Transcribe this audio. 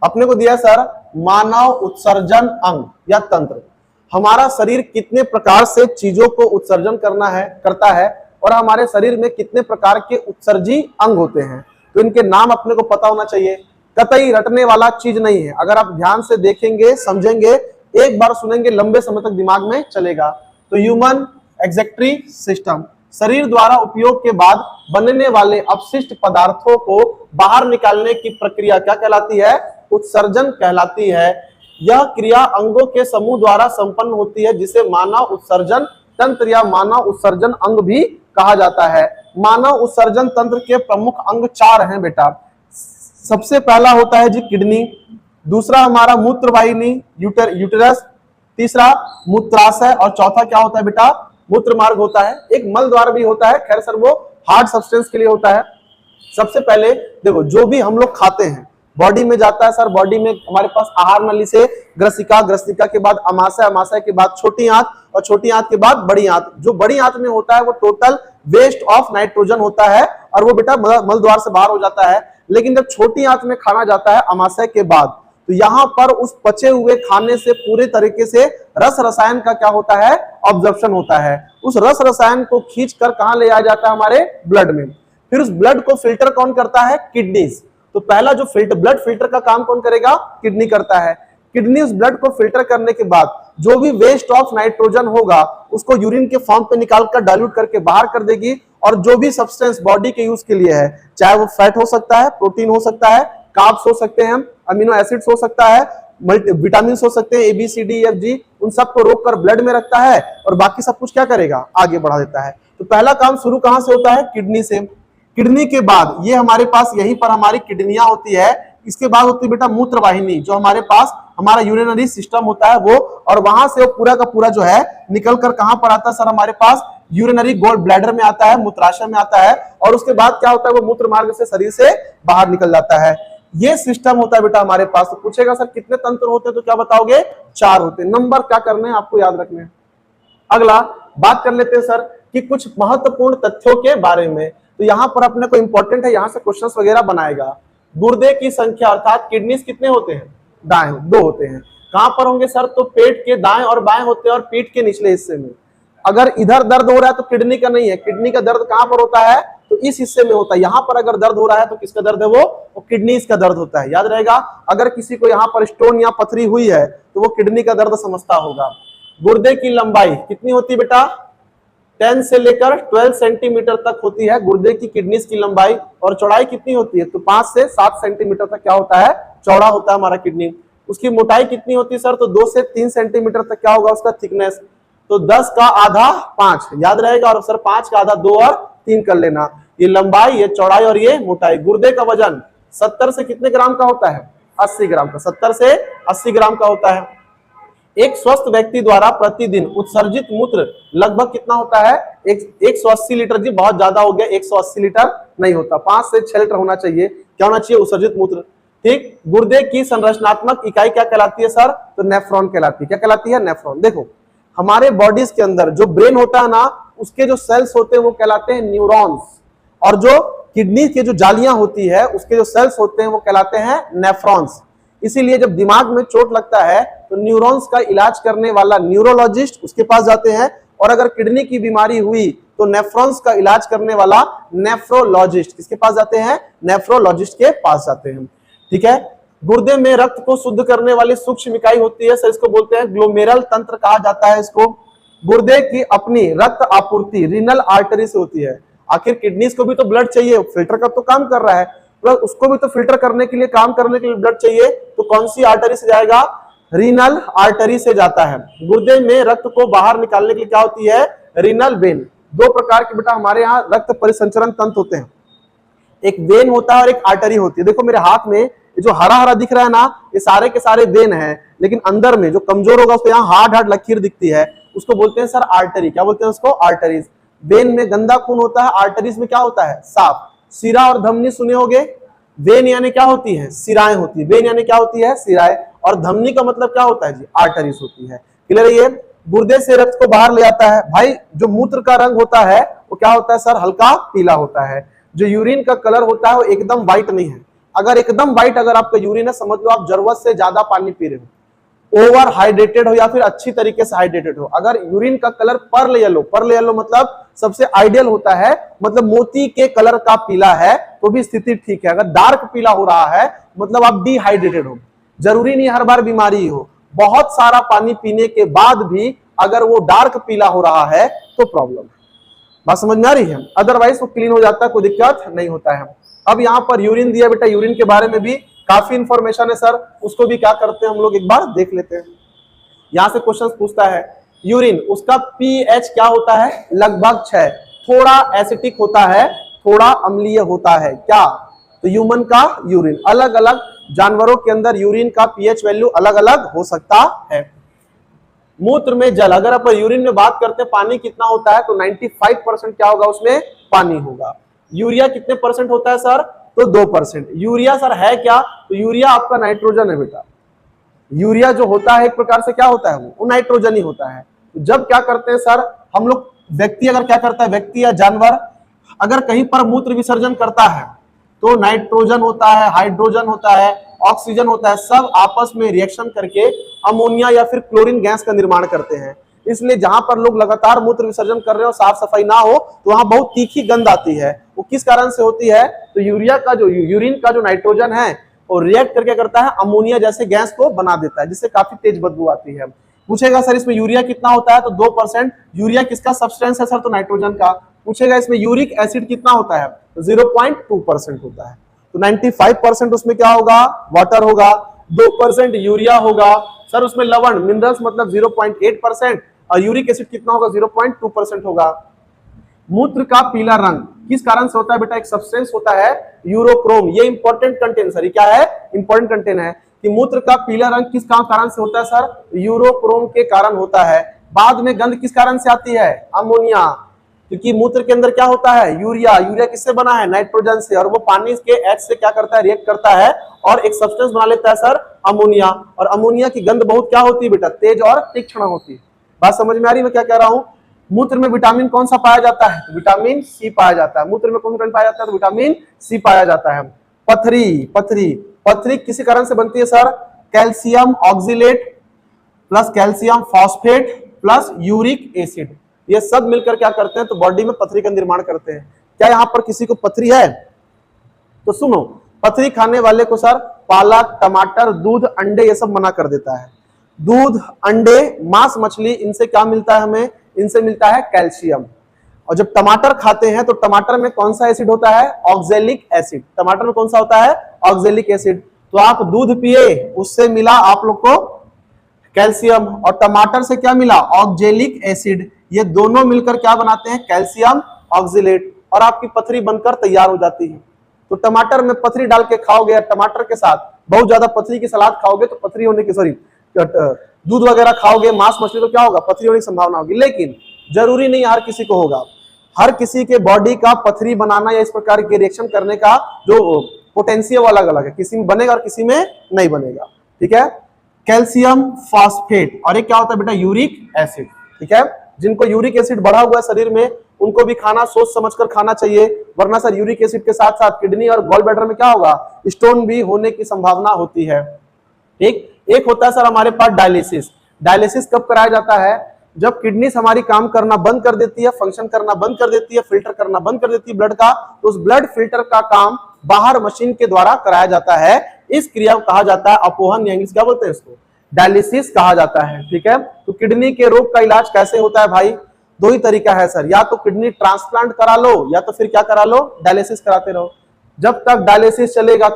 अपने को दिया सर मानव उत्सर्जन अंग या तंत्र। हमारा शरीर कितने प्रकार से चीजों को उत्सर्जन करता है और हमारे शरीर में कितने प्रकार के उत्सर्जी अंग होते हैं, तो इनके नाम अपने को पता होना चाहिए। कतई रटने वाला चीज नहीं है, अगर आप ध्यान से देखेंगे समझेंगे एक बार सुनेंगे लंबे समय तक दिमाग में चलेगा। तो ह्यूमन एक्सक्रीटरी सिस्टम, शरीर द्वारा उपयोग के बाद बनने वाले अपशिष्ट पदार्थों को बाहर निकालने की प्रक्रिया क्या कहलाती है? उत्सर्जन कहलाती है। यह क्रिया अंगों के समूह द्वारा संपन्न होती है जिसे मानव उत्सर्जन तंत्र या मानव उत्सर्जन अंग भी कहा जाता है। मानव उत्सर्जन तंत्र के प्रमुख अंग 4 हैं बेटा। सबसे पहला होता है जी किडनी, दूसरा हमारा मूत्रवाहिनी यूटेरस, तीसरा मूत्राशय और चौथा क्या होता है बेटा? मूत्र मार्ग होता है। एक मल द्वार भी होता है, खैर सर वो हार्ड सब्सटेंस के लिए होता है। सबसे पहले देखो जो भी हम लोग खाते हैं बॉडी में जाता है सर, बॉडी में हमारे पास आहार नली से ग्रसिका, ग्रसिका के बाद अमाशय, अमाशय के बाद छोटी आंत और छोटी आंत के बाद बड़ी आंत। जो बड़ी आंत में होता है वो टोटल वेस्ट ऑफ नाइट्रोजन होता है और वो बेटा मल द्वार से बाहर हो जाता है। लेकिन जब छोटी आंत में खाना जाता है अमाशय के बाद, तो यहाँ पर उस पचे हुए खाने से पूरे तरीके से रस रसायन का क्या होता है? ऑब्जर्प्शन होता है। उस रस रसायन को खींच कर कहाँ ले आया जाता है? हमारे ब्लड में। फिर उस ब्लड को फिल्टर कौन करता है? किडनीज। तो पहला जो ब्लड फिल्टर का काम कौन करेगा? किडनी करता है। किडनी उस ब्लड को फिल्टर करने के बाद जो भी वेस्ट ऑफ नाइट्रोजन होगा उसको यूरिन के फॉर्म पे निकालकर डाइल्यूट करके बाहर कर देगी और जो भी सब्सटेंस बॉडी के यूज के लिए है, चाहे वो फैट हो सकता है, प्रोटीन हो सकता है, कार्ब्स हो सकते हैं, अमीनो एसिड्स हो सकता है, विटामिन हो सकते हैं, ABCDEFG, उन सबको रोककर ब्लड में रखता है और बाकी सब कुछ क्या करेगा? आगे बढ़ा देता है। तो पहला काम शुरू कहां से होता है? किडनी से। किडनी के बाद ये हमारे पास यहीं पर हमारी किडनियां होती है। इसके बाद होती है बेटा मूत्रवाहिनी, जो हमारे पास हमारा यूरिनरी सिस्टम होता है वो, और वहां से वो पूरा का पूरा जो है निकल कर कहां पर आता है सर? हमारे पास यूरिनरी गोल ब्लैडर में आता है, मूत्राशय में आता है और उसके बाद क्या होता है? वो मूत्र मार्ग से शरीर से बाहर निकल जाता है। ये सिस्टम होता है बेटा हमारे पास। तो पूछेगा सर कितने तंत्र होते हैं, तो क्या बताओगे? 4 होते हैं। नंबर क्या करने हैं आपको याद रखने हैं। अगला बात कर लेते हैं सर कि कुछ महत्वपूर्ण तथ्यों के बारे में। तो यहाँ पर अपने को इंपॉर्टेंट है, यहाँ से क्वेश्चंस वगैरह बनाएगा। गुर्दे की संख्या अर्थात किडनीज कितने होते हैं? दाएं 2 होते हैं। कहां पर होंगे सर? तो पेट के दाएं और बाएं होते हैं और पीठ के निचले हिस्से में। अगर इधर दर्द हो रहा है तो किडनी का नहीं है, किडनी का दर्द कहां पर होता है? तो इस हिस्से में होता है। यहां पर अगर दर्द हो रहा है तो किसका दर्द है? वो किडनीज का दर्द होता है, याद रहेगा। अगर किसी को यहाँ पर स्टोन या पथरी हुई है तो वो किडनी का दर्द समझता होगा। गुर्दे की लंबाई कितनी होती है बेटा? 10 से लेकर 12 सेंटीमीटर तक होती है गुर्दे की किडनीज की लंबाई। और चौड़ाई कितनी होती है? तो 5 से 7 सेंटीमीटर तक क्या होता है? चौड़ा होता है हमारा किडनी। उसकी मोटाई कितनी होती है सर? तो 2 से 3 सेंटीमीटर तक क्या होगा उसका थिकनेस? तो 10 का आधा 5, याद रहेगा। और सर 5 का आधा 2 और 3 कर लेना। ये लंबाई, ये चौड़ाई और ये मोटाई। गुर्दे का वजन 70 से कितने ग्राम का होता है? 80 ग्राम का। 70 से 80 ग्राम का होता है। एक स्वस्थ व्यक्ति द्वारा प्रतिदिन उत्सर्जित मूत्र लगभग कितना होता है? 180 लीटर। जी बहुत ज्यादा हो गया, 180 लीटर नहीं होता, 5 से 6 लीटर होना चाहिए। क्या होना चाहिए? उत्सर्जित मूत्र। ठीक। गुर्दे की संरचनात्मक इकाई क्या कहलाती है सर? तो नेफ्रॉन कहलाती है। क्या कहलाती है? नेफ्रॉन। देखो हमारे बॉडीज के अंदर जो ब्रेन होता है ना, उसके जो सेल्स होते हैं वो कहलाते हैं न्यूरॉन्स, और जो किडनी की जो जालियां होती है उसके जो सेल्स होते हैं वो कहलाते हैं नेफ्रॉन्स। इसीलिए जब दिमाग में चोट लगता है तो न्यूरॉन्स का इलाज करने वाला न्यूरोलॉजिस्ट उसके पास जाते हैं, और अगर किडनी की बीमारी हुई तो नेफ्रॉन्स का इलाज करने वाला नेफ्रोलॉजिस्ट किसके पास जाते हैं? नेफ्रोलॉजिस्ट के पास जाते हैं। ठीक है। गुर्दे में रक्त को शुद्ध करने वाली सूक्ष्म इकाई होती है सर, इसको बोलते हैं ग्लोमेरुलर तंत्र कहा जाता है इसको। गुर्दे की अपनी रक्त आपूर्ति रीनल आर्टरी से होती है। आखिर किडनीज को भी तो ब्लड चाहिए, फिल्टर का तो काम कर रहा है, प्लस उसको भी तो फिल्टर करने के लिए, काम करने के लिए ब्लड चाहिए। तो कौन सी आर्टरी से जाएगा? रीनल आर्टरी से जाता है। गुर्दे में रक्त को बाहर निकालने के लिए क्या होती है? Renal vein. 2 प्रकार के बेटा हमारे यहाँ रक्त परिसंचरण तंत्र होते हैं, एक वेन होता है और एक आर्टरी होती है। देखो मेरे हाथ में ये जो हरा हरा दिख रहा है ना, ये सारे के सारे वेन है, लेकिन अंदर में जो कमजोर होगा उसको यहाँ हार्ड हार्ड लकीर दिखती है, उसको बोलते हैं सर आर्टरी। क्या बोलते हैं उसको? आर्टरीज। वेन में गंदा खून होता है, आर्टरीज में क्या होता है? साफ। सिरा और धमनी सुने होगे। वेन यानी क्या होती है? सिराएं होती है। वेन यानी क्या होती है? सिराएं। और धमनी का मतलब क्या होता है जी? आर्टरीज होती है। क्लियर है? ये गुर्दे से रक्त को बाहर ले आता है। भाई जो मूत्र का रंग होता है वो क्या होता है सर? हल्का पीला होता है। जो यूरिन का कलर होता है वो एकदम व्हाइट नहीं है। अगर एकदम व्हाइट अगर आपका यूरिन है, समझ लो आप जरूरत से ज्यादा पानी पी रहे हो, ओवर हाइड्रेटेड हो या फिर अच्छी तरीके से हाइड्रेटेड हो। अगर यूरिन का कलर पर्ल येलो मतलब सबसे आइडियल होता है, मतलब मोती के कलर का पीला है तो भी स्थिति ठीक है। अगर डार्क पीला हो रहा है मतलब आप डिहाइड्रेटेड हो। जरूरी नहीं हर बार बीमारी हो, बहुत सारा पानी पीने के बाद भी अगर वो डार्क पीला हो रहा है तो प्रॉब्लम है। बात समझ में आ रही है? अदरवाइज वो क्लीन हो जाता है, कोई दिक्कत नहीं होता है। अब यहाँ पर यूरिन दिया बेटा, यूरिन के बारे में भी काफी इंफॉर्मेशन है सर, उसको भी क्या करते हैं हम लोग एक बार देख लेते हैं। यहां से क्वेश्चन पूछता है यूरिन, उसका पीएच क्या होता है? लगभग 6। थोड़ा एसिटिक होता है, थोड़ा अम्लीय होता है। क्या? तो ह्यूमन का यूरिन, अलग अलग जानवरों के अंदर यूरिन का पीएच वैल्यू अलग अलग हो सकता है। मूत्र में जल, अगर आप यूरिन में बात करते हैं पानी कितना होता है तो 95% क्या होगा उसमें? पानी होगा। यूरिया कितने परसेंट होता है सर? तो 2%। यूरिया सर है क्या? तो यूरिया आपका नाइट्रोजन है बेटा। यूरिया जो होता है एक प्रकार से क्या होता है? वो नाइट्रोजन ही होता है। तो जब क्या करते हैं सर हम लोग, व्यक्ति अगर क्या करता है, व्यक्ति या जानवर अगर कहीं पर मूत्र विसर्जन करता है तो नाइट्रोजन होता है, हाइड्रोजन होता है, ऑक्सीजन होता है, सब आपस में रिएक्शन करके अमोनिया या फिर क्लोरीन गैस का निर्माण करते हैं। इसलिए जहां पर लोग लगातार मूत्र विसर्जन कर रहे हो, साफ सफाई ना हो, तो वहां बहुत तीखी गंध आती है। वो किस कारण से होती है? तो यूरिया का जो यूरिन का जो नाइट्रोजन है वो रिएक्ट करके करता है, अमोनिया जैसे गैस को बना देता है, जिससे काफी तेज बदबू आती है। पूछेगा सर इसमें यूरिया कितना होता है? तो 2%। यूरिया किसका सब्सटेंस है सर? तो नाइट्रोजन का। पूछेगा इसमें यूरिक एसिड कितना होता है? तो 0.2% होता है। तो 95% उसमें क्या होगा? वाटर होगा। 2% यूरिया होगा। सर उसमें लवण मिनरल्स मतलब 0.8% और यूरिक एसिड कितना होगा? 0.2% होगा। मूत्र का पीला रंग किस कारण से होता है बेटा? एक सब्सटेंस होता है यूरोक्रोम, ये इंपॉर्टेंट कंटेंट सर, क्या है? इंपॉर्टेंट कंटेंट है कि मूत्र का पीला रंग किस कारण से होता है सर? यूरोक्रोम के कारण होता है। बाद में गंध किस कारण से आती है? अमोनिया, क्योंकि मूत्र के अंदर क्या होता है? यूरिया। यूरिया किससे बना है? नाइट्रोजन से, और वो पानी के एच से क्या करता है? रिएक्ट करता है और एक सब्सटेंस बना लेता है सर, अमोनिया। और अमोनिया की गंध बहुत क्या होती है बेटा? तेज और तीक्ष्ण होती है। बात समझ में आ रही है मैं क्या कह रहा हूं? मूत्र में विटामिन कौन सा पाया जाता है? तो विटामिन सी पाया जाता है। मूत्र में कौन सा पाया जाता है? तो विटामिन सी पाया जाता है। पथरी किसी कारण से बनती है sir? Calcium oxalate plus calcium phosphate plus uric acid, ये सब मिलकर क्या करते हैं? तो बॉडी में पथरी का निर्माण करते हैं। क्या यहाँ पर किसी को पथरी है? तो सुनो, पथरी खाने वाले को सर पालक, टमाटर, दूध, अंडे ये सब मना कर देता है। दूध, अंडे, मांस, मछली, इनसे क्या मिलता है हमें? इनसे मिलता है कैल्शियम। और जब टमाटर खाते हैं तो टमाटर में कौन सा एसिड होता है? Oxalic acid. टमाटर में कौन सा होता है? Oxalic acid. तो आप दूध पिए, उससे मिला आप लोग को कैल्शियम, और टमाटर से क्या मिला? Oxalic acid. ये दोनों मिलकर क्या बनाते हैं? कैल्शियम ऑक्सिलेट, और आपकी पथरी बनकर तैयार हो जाती है। तो टमाटर में पथरी डाल के खाओगे या टमाटर के साथ बहुत ज्यादा पथरी की सलाद खाओगे तो पथरी होने की, सॉरी दूध वगैरह खाओगे, मांस मछली, तो क्या होगा? पथरी होने की संभावना होगी। लेकिन जरूरी नहीं हर किसी को होगा। हर किसी के बॉडी का पथरी बनाना या इस प्रकार के रिएक्शन करने का जो पोटेंशियल अलग अलग है, किसी में बनेगा और किसी में नहीं बनेगा। ठीक है? कैल्शियम फॉस्फेट, और एक क्या होता है बेटा? Uric acid. ठीक है? जिनको यूरिक एसिड बढ़ा हुआ है शरीर में उनको भी खाना सोच समझकर खाना चाहिए, वरना सर यूरिक एसिड के साथ साथ किडनी और गॉल ब्लैडर में क्या होगा? स्टोन भी होने की संभावना होती है। एक होता है सर हमारे पास डायलिसिस। डायलिसिस कब कराया जाता है? जब किडनी हमारी काम करना बंद कर देती है, फंक्शन करना बंद कर देती है, फिल्टर करना बंद कर देती है ब्लड का, तो उस ब्लड फिल्टर का काम बाहर मशीन के द्वारा कराया जाता है। इस क्रिया को कहा जाता है अपोहन, या इंग्लिश क्या बोलते हैं इसको? डायलिसिस कहा जाता है। ठीक है? तो किडनी के रोग का इलाज कैसे होता है भाई? दो ही तरीका है सर, या तो किडनी ट्रांसप्लांट करा लो या तो फिर क्या करा लो? डायलिसिस कराते रहो। जब तक डायलिसिस चलेगा